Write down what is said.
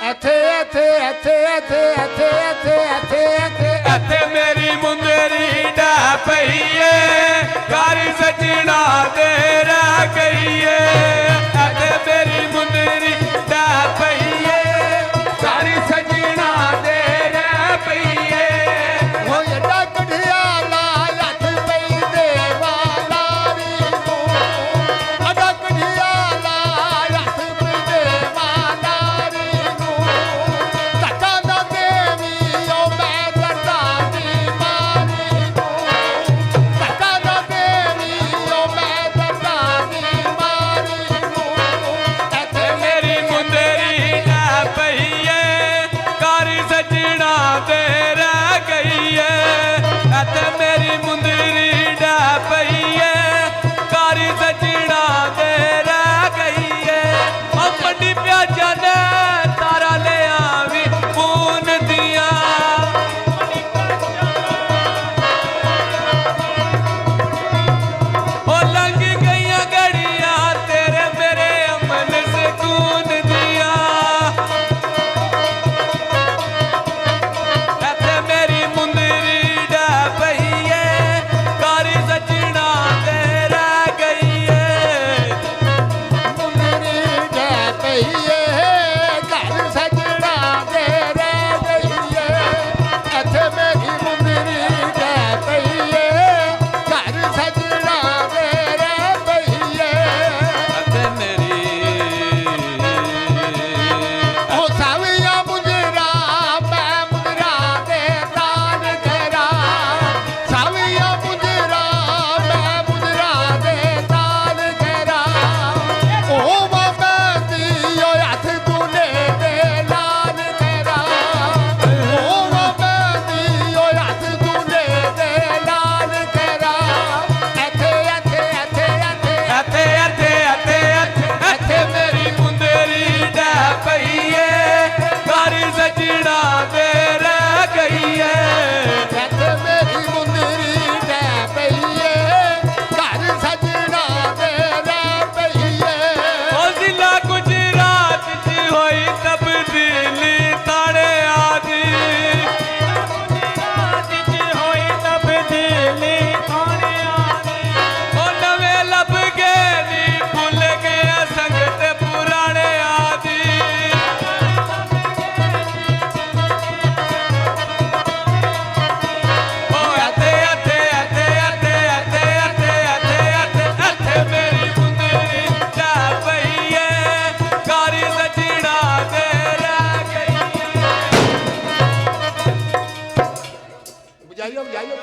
ਇੱਥੇ ਇੱਥੇ ਇੱਥੇ ਇੱਥੇ ਇੱਥੇ ਇੱਥੇ ਇੱਥੇ ਇੱਥੇ ਇੱਥੇ ਮੇਰੀ ਮੁੰਦਰੀ ਡਾ ਪਈਏ ਘਰ ਸਜਣਾ ਦੇ ਰਹਿ ਗਈਏ ਇੱਥੇ ਮੇਰੀ ਮੁੰਦਰੀ ਡਾ ਪਈਏ ਘਰ ਸਜਣਾ ਦੇ ਰਹਿ ਪਈਏ ਹੋ ਏਡਾ ਕਢਿਆਲਾ ਹੱਥ ਪਈ ਦੇਵਾ ਲਾਰੀ ਨੂੰ ਅਡਾ ਕਢਿਆਲਾ ਹੱਥ ਪਈ ਦੇਵਾ ਲਾਰੀ ਨੂੰ ਧੱਕਾ ਨਾ ਦੇਵੀ ਓ ਮੈਂ ਕਰਦਾ ਦੀ ਮਾਰੀ ਨੂੰ ਧੱਕਾ ਨਾ ਦੇਵੀ ਓ ਮੈਂ ਕਰਦਾ ਦੀ ਮਾਰੀ ਨੂੰ ਇੱਥੇ ਮੇਰੀ ਮੁੰਦਰੀ ਡਾ ਪਈਏ ਘਰ ਸਜਣਾ ਦੇ ਰਹਿ ਗਈਏ ਇੱਥੇ ਮੇਰੀ ਮੁੰਦਰੀ ਡਾ ਪਈਏ ਘਰ ਸਜਣਾ ਦੇ ਰਹਿ ਗਈਏ ਉਹ ਮੰਡੀ ਪਿਆਜ਼ਾਂ ਨੇ ਤਾਰਾ ਲਿਆ ਵੀ ਪੂਨ ਦੀਆਂ ਉਹ ਲੰਘ ਗਈਆਂ ਘੜੀਆਂ ਤੇਰੇ ਮੇਰੇ ਅਮਨ ਸਕੂਨ ਦੀਆਂ ਇੱਥੇ ਮੇਰੀ ਮੁੰਦਰੀ ਡਾ ਪਈਏ ਘਰ ਸਜਣਾ ਦੇ ਰਹਿ ਗਈਏ ਮੁੰਦਰੀ ਡਾ ਪਈਏ ਘਰ ਸਜਣਾ ਦੇ ਰਹਿ ਗਈਏ ਇੱਥੇ ਮੇਰੀ ਮੁੰਦਰੀ ਡਾ ਪਈਏ ਘਰ ਸਜਣਾ ਦੇ ਰਹਿ ਪਈਏ ਇੱਥੇ ਮੇਰੀ ਉਹ ਸਾਵੀਆਂ ਮੁੰਦਰਾ ਮੈਂ ਮੁੰਦਰਾ ਦੇ ਤਾਨ ਤੇਰਾ ਸਾਵੀਆਂ ਮੁੰਦਰਾ ਮੈਂ ਮੁੰਦਰਾ ਦੇ ਤਾਨ ਤੇਰਾ ਉਹ ਬਾਬੀ ਓ ਹੱਥ ਤੂਨੇ ਦੇ ਲਾਲ ਤੇਰਾ ਉਹ ਬਾਬੀ ਓ ਹੱਥ ਤੂਨੇ ਦੇ ਲਾਲ ਤੇਰਾ ਇੱਥੇ ਇੱਥੇ ਇੱਥੇ ਇੱਥੇ ਇੱਥੇ ਇੱਥੇ ਇੱਥੇ ਇੱਥੇ ਮੇਰੀ ਮੁੰਦਰੀ ਡਾ ਪਈਏ ਘਰ ਸਜਣਾ ਦੇ ਰਹਿ ਗਈਏ ਇੱਥੇ ਮੇਰੀ ਮੁੰਦਰੀ ਡਾ ਪਈਏ ਘਰ ਸਜਣਾ ਦੇ ਰਹਿ ਪਈਏ ਉਹ ਜ਼ਿਲ੍ਹਾ ਗੁਜਰਾਤ 'ਚ ਹੋਈ ਤਬਦੀਲੀ ਤਾਣਿਆਂ ਦੀ ਗੁਜਰਾਤ 'ਚ ਹੋਈ ਤਬਦੀਲੀ ਤਾਣਿਆਂ ਦੀ ਉਹ ਨਵੇਂ ਲੱਭ ਗਏ ਨੀ ਭੁੱਲ ਗਏ ਸੰਗਤ ਪੁਰਾਣਿਆਂ ਦੀ ਉਹ ਇੱਥੇ ਇੱਥੇ ਇੱਥੇ ਇੱਥੇ ਇੱਥੇ ਇੱਥੇ ਇੱਥੇ ਇੱਥੇ ਇੱਥੇ ਮੇਰੀ ਮੁੰਦਰੀ ਡਾ ਪਈਏ ਘਰ ਸਜਣਾ ਦੇ ਰਹਿ ਗਈਏ ਬਜਾਈਓ ਬਜਾਈਓ